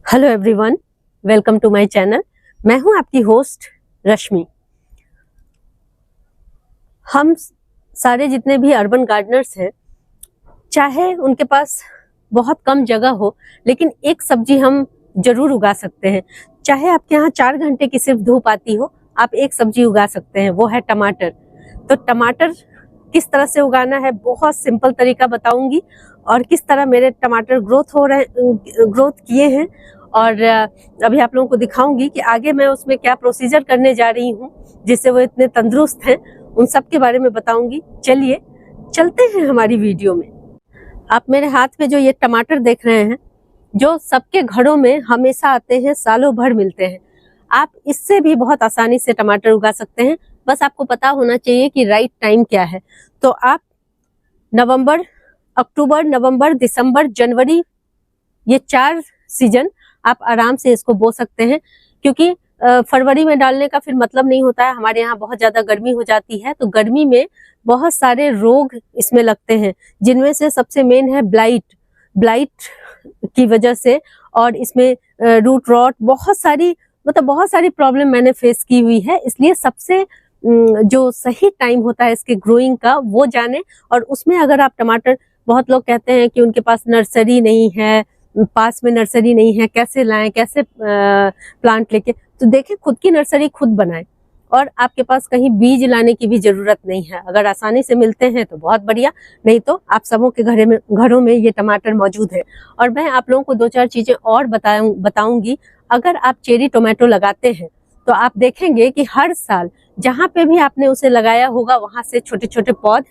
Hello everyone, welcome to my channel. मैं हूं आपकी होस्ट रश्मि। हम सारे जितने भी अर्बन गार्डनर्स हैं, चाहे उनके पास बहुत कम जगह हो, लेकिन एक सब्जी हम जरूर उगा सकते हैं। चाहे आपके यहाँ 4 घंटे की सिर्फ धूप आती हो, आप एक सब्जी उगा सकते हैं, वो है टमाटर। तो टमाटर किस तरह से उगाना है, बहुत सिंपल तरीका बताऊंगी, और किस तरह मेरे टमाटर ग्रोथ किए हैं, और अभी आप लोगों को दिखाऊंगी कि आगे मैं उसमें क्या प्रोसीजर करने जा रही हूँ जिससे वो इतने तंदुरुस्त हैं, उन सब के बारे में बताऊंगी। चलिए चलते हैं हमारी वीडियो में। आप मेरे हाथ में जो ये टमाटर देख रहे हैं, जो सबके घरों में हमेशा आते हैं, सालों भर मिलते हैं, आप इससे भी बहुत आसानी से टमाटर उगा सकते हैं। बस आपको पता होना चाहिए कि राइट टाइम क्या है। तो आप अक्टूबर, नवंबर, दिसंबर, जनवरी, ये 4 सीजन आप आराम से इसको बो सकते हैं, क्योंकि फरवरी में डालने का फिर मतलब नहीं होता है। हमारे यहाँ बहुत ज्यादा गर्मी हो जाती है, तो गर्मी में बहुत सारे रोग इसमें लगते हैं, जिनमें से सबसे मेन है ब्लाइट की वजह से, और इसमें रूट रॉट, बहुत सारी प्रॉब्लम मैंने फेस की हुई है। इसलिए सबसे जो सही टाइम होता है इसके ग्रोइंग का, वो जाने। और उसमें अगर आप टमाटर, बहुत लोग कहते हैं कि उनके पास नर्सरी नहीं है, पास में नर्सरी नहीं है, कैसे लाएं, कैसे प्लांट लेके, तो देखें खुद की नर्सरी खुद बनाएं, और आपके पास कहीं बीज लाने की भी जरूरत नहीं है। अगर आसानी से मिलते हैं तो बहुत बढ़िया, नहीं तो आप सबों के घरों में ये टमाटर मौजूद है। और मैं आप लोगों को 2-4 चीजें और बताऊंगी। अगर आप चेरी टोमेटो लगाते हैं तो आप देखेंगे कि हर साल जहाँ पे भी आपने उसे लगाया होगा, वहां से छोटे छोटे पौध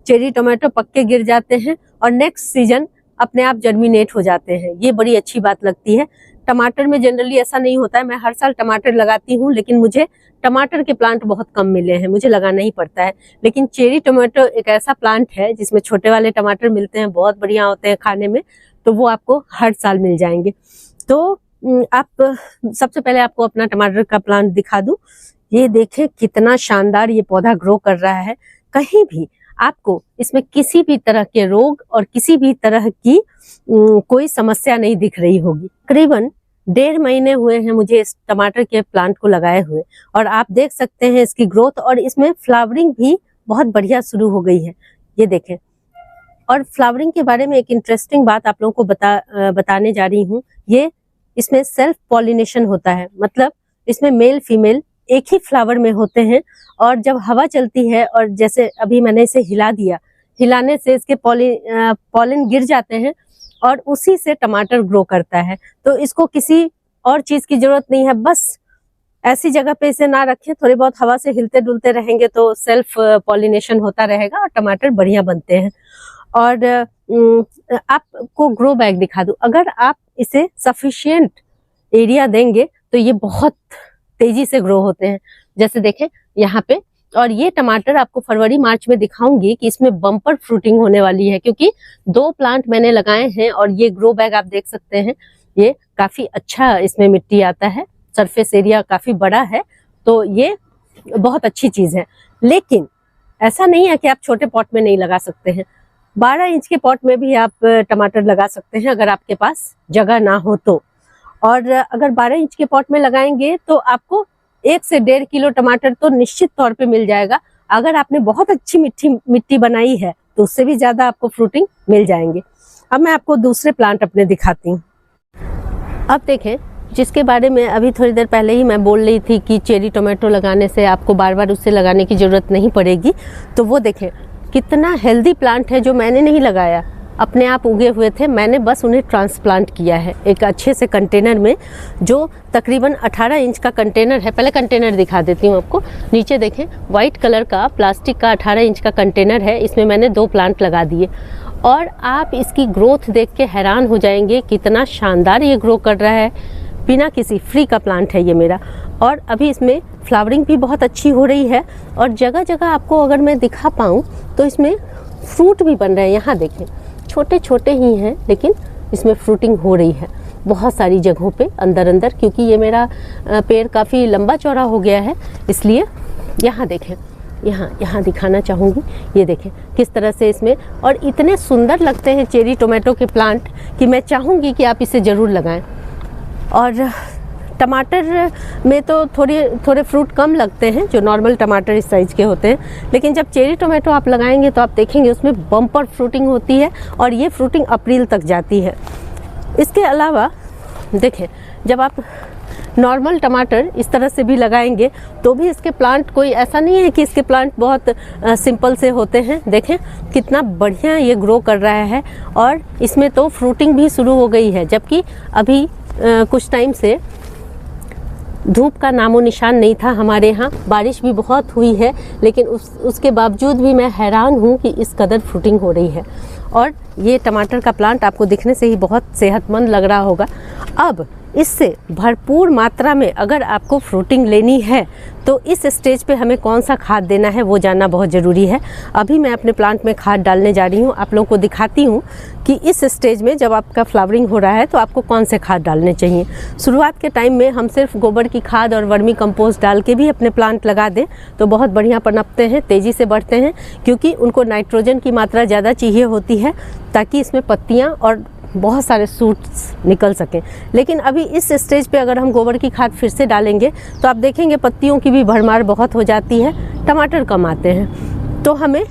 चेरी टोमेटो पक्के गिर जाते हैं, और नेक्स्ट सीजन अपने आप जर्मिनेट हो जाते हैं। ये बड़ी अच्छी बात लगती है। टमाटर में जनरली ऐसा नहीं होता है। मैं हर साल टमाटर लगाती हूँ, लेकिन मुझे टमाटर के प्लांट बहुत कम मिले हैं, मुझे लगाना ही पड़ता है। लेकिन चेरी टोमेटो एक ऐसा प्लांट है जिसमें छोटे वाले टमाटर मिलते हैं, बहुत बढ़िया होते हैं खाने में, तो वो आपको हर साल मिल जाएंगे। तो आप सबसे पहले आपको अपना टमाटर का प्लांट दिखा दूं। ये देखें कितना शानदार ये पौधा ग्रो कर रहा है। कहीं भी आपको इसमें किसी भी तरह के रोग और किसी भी तरह की कोई समस्या नहीं दिख रही होगी। करीबन 1.5 महीने हुए हैं मुझे इस टमाटर के प्लांट को लगाए हुए, और आप देख सकते हैं इसकी ग्रोथ, और इसमें फ्लावरिंग भी बहुत बढ़िया शुरू हो गई है। ये देखें। और फ्लावरिंग के बारे में एक इंटरेस्टिंग बात आप लोगों को बताने जा रही हूँ। ये इसमें सेल्फ पॉलिनेशन होता है, मतलब इसमें मेल फीमेल एक ही फ्लावर में होते हैं, और जब हवा चलती है, और जैसे अभी मैंने इसे हिला दिया, हिलाने से इसके पॉलिन गिर जाते हैं, और उसी से टमाटर ग्रो करता है। तो इसको किसी और चीज की जरूरत नहीं है। बस ऐसी जगह पे इसे ना रखें, थोड़ी बहुत हवा से हिलते डुलते रहेंगे तो सेल्फ पॉलिनेशन होता रहेगा और टमाटर बढ़िया बनते हैं। और आपको ग्रो बैग दिखा दूं। अगर आप इसे सफिशिएंट एरिया देंगे तो ये बहुत तेजी से ग्रो होते हैं। जैसे देखें यहाँ पे, और ये टमाटर आपको फरवरी मार्च में दिखाऊंगी कि इसमें बम्पर फ्रूटिंग होने वाली है, क्योंकि 2 प्लांट मैंने लगाए हैं, और ये ग्रो बैग आप देख सकते हैं, ये काफी अच्छा इसमें मिट्टी आता है, सरफेस एरिया काफी बड़ा है, तो ये बहुत अच्छी चीज है। लेकिन ऐसा नहीं है कि आप छोटे पॉट में नहीं लगा सकते हैं। 12 इंच के पॉट में भी आप टमाटर लगा सकते हैं, अगर आपके पास जगह ना हो तो। और अगर 12 इंच के पॉट में लगाएंगे तो आपको 1 से 1.5 किलो टमाटर तो निश्चित तौर पे मिल जाएगा। अगर आपने बहुत अच्छी मिट्टी बनाई है तो उससे भी ज्यादा आपको फ्रूटिंग मिल जाएंगे। अब मैं आपको दूसरे प्लांट अपने दिखाती हूँ। अब देखें, जिसके बारे में अभी थोड़ी देर पहले ही मैं बोल रही थी कि चेरी टोमेटो लगाने से आपको बार बार उससे लगाने की जरूरत नहीं पड़ेगी, तो वो देखें कितना हेल्दी प्लांट है, जो मैंने नहीं लगाया, अपने आप उगे हुए थे। मैंने बस उन्हें ट्रांसप्लांट किया है एक अच्छे से कंटेनर में, जो तकरीबन 18 इंच का कंटेनर है। पहले कंटेनर दिखा देती हूँ आपको। नीचे देखें, वाइट कलर का प्लास्टिक का 18 इंच का कंटेनर है, इसमें मैंने 2 प्लांट लगा दिए, और आप इसकी ग्रोथ देख के हैरान हो जाएंगे कितना शानदार ये ग्रो कर रहा है। बिना किसी फ्री का प्लांट है ये मेरा, और अभी इसमें फ्लावरिंग भी बहुत अच्छी हो रही है, और जगह जगह आपको अगर मैं दिखा पाऊँ तो इसमें फ्रूट भी बन रहे हैं। यहाँ देखें, छोटे छोटे ही हैं, लेकिन इसमें फ्रूटिंग हो रही है बहुत सारी जगहों पे अंदर, क्योंकि ये मेरा पेड़ काफ़ी लंबा चौड़ा हो गया है, इसलिए। यहाँ देखें, यहाँ दिखाना चाहूँगी, ये देखें किस तरह से इसमें, और इतने सुंदर लगते हैं चेरी टोमेटो के प्लांट कि मैं चाहूँगी कि आप इसे ज़रूर लगाएं। और टमाटर में तो थोड़े फ्रूट कम लगते हैं, जो नॉर्मल टमाटर इस साइज़ के होते हैं, लेकिन जब चेरी टोमेटो आप लगाएंगे तो आप देखेंगे उसमें बम्पर फ्रूटिंग होती है और ये फ्रूटिंग अप्रैल तक जाती है। इसके अलावा देखें, जब आप नॉर्मल टमाटर इस तरह से भी लगाएंगे तो भी इसके प्लांट कोई ऐसा नहीं है कि इसके प्लांट बहुत सिंपल से होते हैं। देखें कितना बढ़िया ये ग्रो कर रहा है और इसमें तो फ्रूटिंग भी शुरू हो गई है, जबकि अभी कुछ टाइम से धूप का नामो निशान नहीं था हमारे यहाँ। बारिश भी बहुत हुई है, लेकिन उसके बावजूद भी मैं हैरान हूँ कि इस कदर फ्रूटिंग हो रही है। और ये टमाटर का प्लांट आपको दिखने से ही बहुत सेहतमंद लग रहा होगा। अब इससे भरपूर मात्रा में अगर आपको फ्रूटिंग लेनी है तो इस स्टेज पे हमें कौन सा खाद देना है वो जानना बहुत ज़रूरी है। अभी मैं अपने प्लांट में खाद डालने जा रही हूँ, आप लोगों को दिखाती हूँ कि इस स्टेज में जब आपका फ्लावरिंग हो रहा है तो आपको कौन से खाद डालने चाहिए। शुरुआत के टाइम में हम सिर्फ गोबर की खाद और वर्मी कंपोस्ट डाल के भी अपने प्लांट लगा दें तो बहुत बढ़िया पनपते हैं, तेज़ी से बढ़ते हैं, क्योंकि उनको नाइट्रोजन की मात्रा ज़्यादा चाहिए होती है ताकि इसमें पत्तियाँ और बहुत सारे सूट्स निकल सकें। लेकिन अभी इस स्टेज पे अगर हम गोबर की खाद फिर से डालेंगे तो आप देखेंगे पत्तियों की भी भरमार बहुत हो जाती है, टमाटर कम आते हैं। तो हमें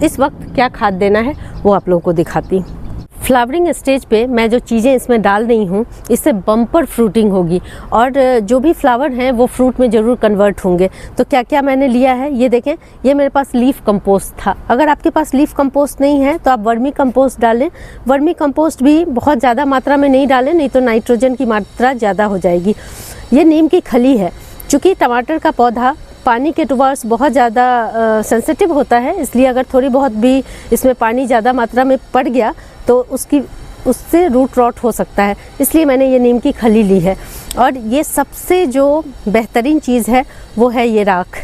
इस वक्त क्या खाद देना है वो आप लोगों को दिखाती हूँ। फ्लावरिंग स्टेज पे मैं जो चीज़ें इसमें डाल रही हूँ इससे बम्पर फ्रूटिंग होगी और जो भी फ्लावर हैं वो फ्रूट में ज़रूर कन्वर्ट होंगे। तो क्या क्या मैंने लिया है ये देखें, ये मेरे पास लीफ कंपोस्ट था। अगर आपके पास लीफ कंपोस्ट नहीं है तो आप वर्मी कंपोस्ट डालें। वर्मी कंपोस्ट भी बहुत ज़्यादा मात्रा में नहीं डालें, नहीं तो नाइट्रोजन की मात्रा ज़्यादा हो जाएगी। ये नीम की खली है। चूँकि टमाटर का पौधा पानी के टुवर्ड्स बहुत ज़्यादा सेंसिटिव होता है, इसलिए अगर थोड़ी बहुत भी इसमें पानी ज़्यादा मात्रा में पड़ गया तो उससे रूट रॉट हो सकता है, इसलिए मैंने ये नीम की खली ली है। और ये सबसे जो बेहतरीन चीज़ है वो है ये राख,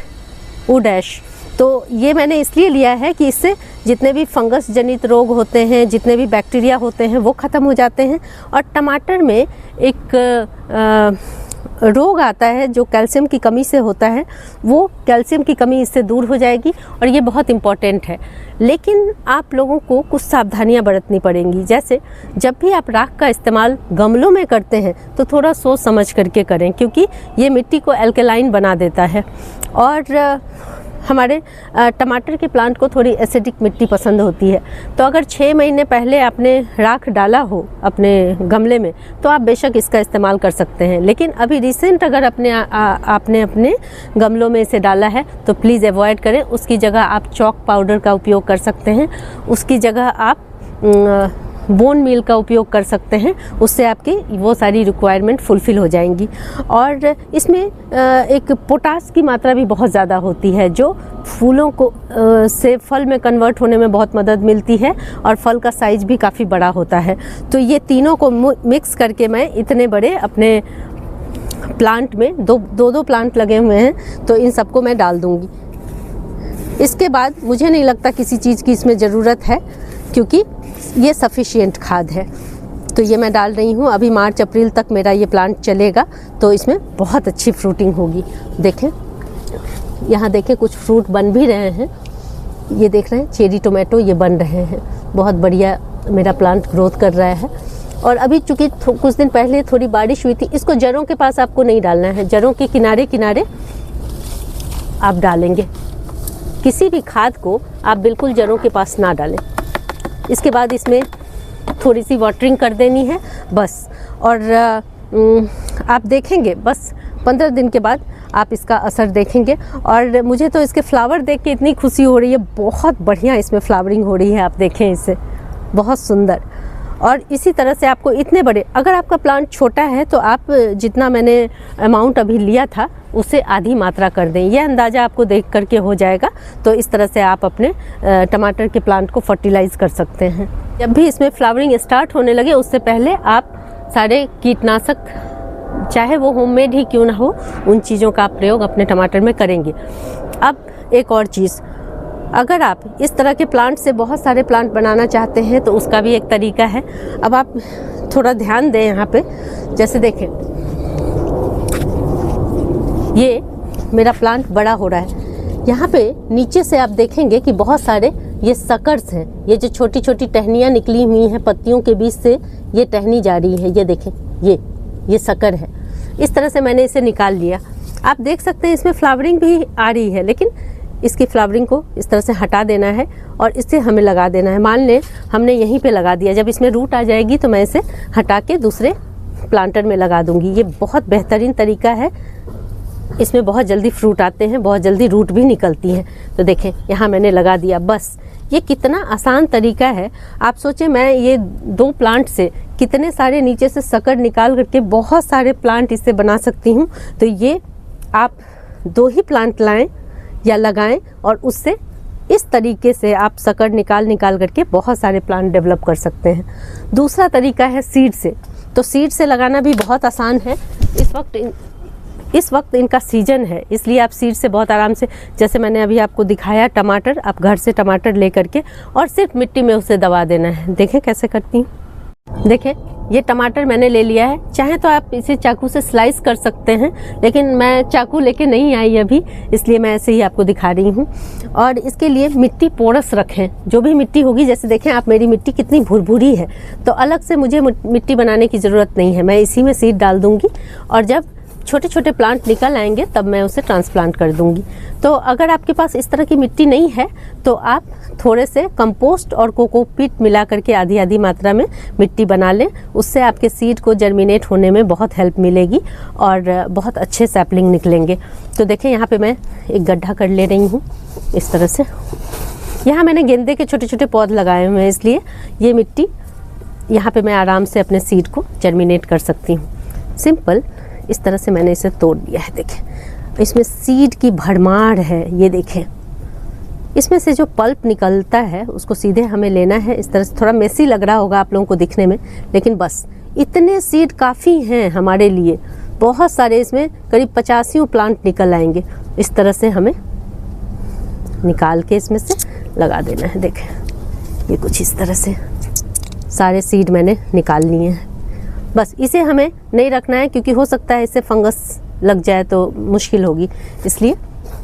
वुड ऐश। तो ये मैंने इसलिए लिया है कि इससे जितने भी फंगस जनित रोग होते हैं, जितने भी बैक्टीरिया होते हैं वो ख़त्म हो जाते हैं। और टमाटर में एक रोग आता है जो कैल्शियम की कमी से होता है, वो कैल्शियम की कमी इससे दूर हो जाएगी और ये बहुत इम्पॉर्टेंट है। लेकिन आप लोगों को कुछ सावधानियां बरतनी पड़ेंगी। जैसे जब भी आप राख का इस्तेमाल गमलों में करते हैं तो थोड़ा सोच समझ करके करें, क्योंकि ये मिट्टी को एल्कलाइन बना देता है और हमारे टमाटर के प्लांट को थोड़ी एसिडिक मिट्टी पसंद होती है। तो अगर 6 महीने पहले आपने राख डाला हो अपने गमले में तो आप बेशक इसका इस्तेमाल कर सकते हैं। लेकिन अभी रिसेंट अगर आपने अपने गमलों में इसे डाला है तो प्लीज़ अवॉइड करें। उसकी जगह आप चॉक पाउडर का उपयोग कर सकते हैं, उसकी जगह आप बोन मील का उपयोग कर सकते हैं, उससे आपकी वो सारी रिक्वायरमेंट फुलफ़िल हो जाएंगी। और इसमें एक पोटास की मात्रा भी बहुत ज़्यादा होती है जो फूलों को से फल में कन्वर्ट होने में बहुत मदद मिलती है और फल का साइज़ भी काफ़ी बड़ा होता है। तो ये तीनों को मिक्स करके मैं इतने बड़े अपने प्लांट में दो प्लांट लगे हुए हैं तो इन सबको मैं डाल दूँगी। इसके बाद मुझे नहीं लगता किसी चीज़ की इसमें ज़रूरत है, क्योंकि ये सफिशिएंट खाद है। तो ये मैं डाल रही हूँ। अभी मार्च अप्रैल तक मेरा ये प्लांट चलेगा तो इसमें बहुत अच्छी फ्रूटिंग होगी। देखें, यहाँ देखें कुछ फ्रूट बन भी रहे हैं। ये देख रहे हैं चेरी टोमेटो, ये बन रहे हैं। बहुत बढ़िया मेरा प्लांट ग्रोथ कर रहा है। और अभी चूँकि कुछ दिन पहले थोड़ी बारिश हुई थी, इसको जड़ों के पास आपको नहीं डालना है, जड़ों के किनारे किनारे आप डालेंगे। किसी भी खाद को आप बिल्कुल जड़ों के पास ना डालें। इसके बाद इसमें थोड़ी सी वाटरिंग कर देनी है बस। और आप देखेंगे बस 15 दिन के बाद आप इसका असर देखेंगे। और मुझे तो इसके फ्लावर देख के इतनी खुशी हो रही है, बहुत बढ़िया इसमें फ्लावरिंग हो रही है। आप देखें इसे, बहुत सुंदर। और इसी तरह से आपको इतने बड़े, अगर आपका प्लांट छोटा है तो आप जितना मैंने अमाउंट अभी लिया था उससे आधी मात्रा कर दें। यह अंदाज़ा आपको देख करके हो जाएगा। तो इस तरह से आप अपने टमाटर के प्लांट को फर्टिलाइज़ कर सकते हैं। जब भी इसमें फ्लावरिंग स्टार्ट होने लगे उससे पहले आप सारे कीटनाशक, चाहे वो होममेड ही क्यों ना हो, उन चीज़ों का प्रयोग अपने टमाटर में करेंगे। अब एक और चीज़, अगर आप इस तरह के प्लांट से बहुत सारे प्लांट बनाना चाहते हैं तो उसका भी एक तरीका है। अब आप थोड़ा ध्यान दें यहाँ पे, जैसे देखें ये मेरा प्लांट बड़ा हो रहा है। यहाँ पे नीचे से आप देखेंगे कि बहुत सारे ये सकर्स हैं। ये जो छोटी छोटी टहनियाँ निकली हुई हैं पत्तियों के बीच से, ये टहनी जा रही है। ये देखें, ये शक्कर है। इस तरह से मैंने इसे निकाल लिया। आप देख सकते हैं इसमें फ्लावरिंग भी आ रही है, लेकिन इसकी फ्लावरिंग को इस तरह से हटा देना है और इससे हमें लगा देना है। मान लें हमने यहीं पे लगा दिया, जब इसमें रूट आ जाएगी तो मैं इसे हटा के दूसरे प्लांटर में लगा दूंगी। ये बहुत बेहतरीन तरीका है, इसमें बहुत जल्दी फ्रूट आते हैं, बहुत जल्दी रूट भी निकलती हैं। तो देखें यहाँ मैंने लगा दिया, बस। ये कितना आसान तरीका है। आप सोचें मैं ये 2 प्लांट से कितने सारे नीचे से शक्कर निकाल करके बहुत सारे प्लांट इससे बना सकती हूँ। तो ये आप 2 ही प्लांट लाएं या लगाएं और उससे इस तरीके से आप शक्कर निकाल करके बहुत सारे प्लांट डेवलप कर सकते हैं। दूसरा तरीका है सीड से। तो सीड से लगाना भी बहुत आसान है। इस वक्त इनका सीजन है, इसलिए आप सीड से बहुत आराम से, जैसे मैंने अभी आपको दिखाया टमाटर, आप घर से टमाटर ले करके और सिर्फ मिट्टी में उसे दबा देना है। देखें कैसे करती हूँ। देखें ये टमाटर मैंने ले लिया है। चाहे तो आप इसे चाकू से स्लाइस कर सकते हैं, लेकिन मैं चाकू लेके नहीं आई अभी, इसलिए मैं ऐसे ही आपको दिखा रही हूँ। और इसके लिए मिट्टी पोरस रखें। जो भी मिट्टी होगी, जैसे देखें आप मेरी मिट्टी कितनी भुरभुरी है, तो अलग से मुझे मिट्टी बनाने की ज़रूरत नहीं है। मैं इसी में सीड डाल दूँगी और जब छोटे छोटे प्लांट निकल आएंगे तब मैं उसे ट्रांसप्लांट कर दूंगी। तो अगर आपके पास इस तरह की मिट्टी नहीं है तो आप थोड़े से कंपोस्ट और कोकोपीट मिला करके आधी आधी मात्रा में मिट्टी बना लें। उससे आपके सीड को जर्मिनेट होने में बहुत हेल्प मिलेगी और बहुत अच्छे सैपलिंग निकलेंगे। तो देखें यहाँ पे मैं एक गड्ढा कर ले रही हूँ इस तरह से। यहाँ मैंने गेंदे के छोटे छोटे पौधे लगाए हुए हैं, इसलिए ये मिट्टी यहाँ पे मैं आराम से अपने सीड को जर्मिनेट कर सकती हूँ। सिंपल इस तरह से मैंने इसे तोड़ दिया है। देखें इसमें सीड की भरमार है। ये देखें इसमें से जो पल्प निकलता है उसको सीधे हमें लेना है। इस तरह से थोड़ा मेसी लग रहा होगा आप लोगों को दिखने में, लेकिन बस इतने सीड काफ़ी हैं हमारे लिए। बहुत सारे, इसमें करीब 85 प्लांट निकल आएंगे। इस तरह से हमें निकाल के इसमें से लगा देना है। देखें ये कुछ इस तरह से सारे सीड मैंने निकाल लिए हैं। बस इसे हमें नहीं रखना है, क्योंकि हो सकता है इससे फंगस लग जाए तो मुश्किल होगी। इसलिए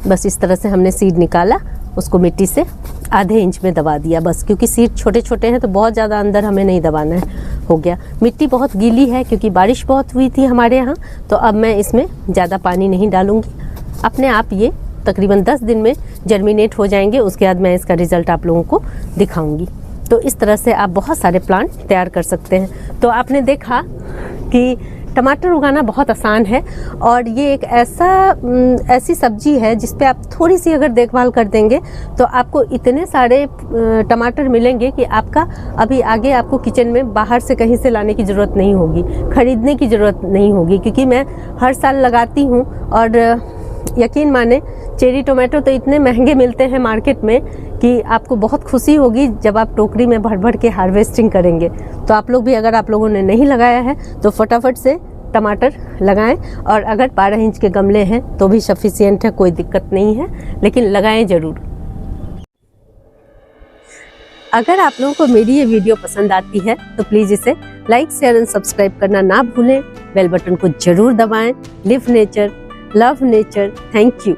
बस इस तरह से हमने सीड निकाला, उसको मिट्टी से आधे इंच में दबा दिया बस, क्योंकि सीड छोटे छोटे हैं तो बहुत ज़्यादा अंदर हमें नहीं दबाना है। हो गया। मिट्टी बहुत गीली है क्योंकि बारिश बहुत हुई थी हमारे यहाँ, तो अब मैं इसमें ज़्यादा पानी नहीं डालूँगी। अपने आप ये तकरीबन 10 दिन में जर्मिनेट हो जाएंगे। उसके बाद मैं इसका रिज़ल्ट आप लोगों को दिखाऊँगी। तो इस तरह से आप बहुत सारे प्लांट तैयार कर सकते हैं। तो आपने देखा कि टमाटर उगाना बहुत आसान है और ये एक ऐसी सब्जी है जिस पे आप थोड़ी सी अगर देखभाल कर देंगे तो आपको इतने सारे टमाटर मिलेंगे कि आपका अभी आगे आपको किचन में बाहर से कहीं से लाने की ज़रूरत नहीं होगी, खरीदने की ज़रूरत नहीं होगी। क्योंकि मैं हर साल लगाती हूँ और यकीन माने चेरी टोमेटो तो इतने महंगे मिलते हैं मार्केट में कि आपको बहुत खुशी होगी जब आप टोकरी में भर भर के हार्वेस्टिंग करेंगे। तो आप लोग भी, अगर आप लोगों ने नहीं लगाया है तो फटाफट से टमाटर लगाएं। और अगर 12 इंच के गमले हैं तो भी सफिशिएंट है, कोई दिक्कत नहीं है, लेकिन लगाएं ज़रूर। अगर आप लोगों को मेरी ये वीडियो पसंद आती है तो प्लीज़ इसे लाइक, शेयर एंड सब्सक्राइब करना ना भूलें। बेल बटन को ज़रूर दबाएं। Live nature, love nature. Thank you.